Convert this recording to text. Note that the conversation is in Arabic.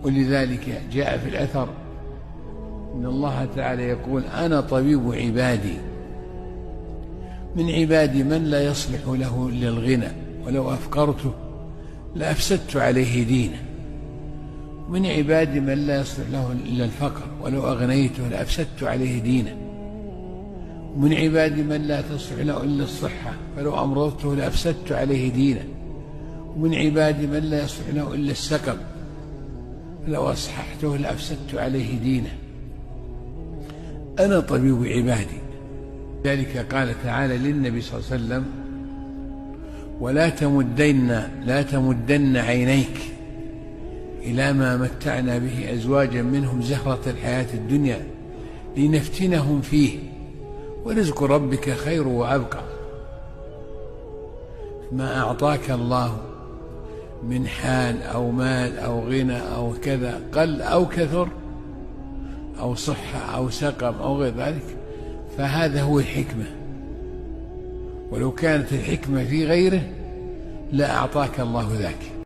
ولذلك جاء في الأثر إن الله تعالى يقول: أنا طبيب عبادي. من عبادي من لا يصلح له إلا الغنى ولو أفقرته لأفسدت عليه دينه، من عبادي من لا يصلح له إلا الفقر ولو أغنيته لأفسدت عليه دينه، ومن عبادي من لا تصلح له إلا الصحة فلو أمرضته لأفسدت عليه دينه، ومن عبادي من لا يصلح له إلا السقم فلو أصححته لأفسدت عليه دينه. أنا طبيب عبادي. ذلك قال تعالى للنبي صلى الله عليه وسلم: لا تمدن عينيك إلى ما متعنا به أزواجا منهم زهرة الحياة الدنيا لنفتنهم فيه ورزق ربك خير وأبقى. ما أعطاك الله من حال أو مال أو غنى أو كذا قل أو كثر أو صحة أو سقم أو غير ذلك، فهذا هو الحكمة، ولو كانت الحكمة في غيره لا أعطاك الله ذاك.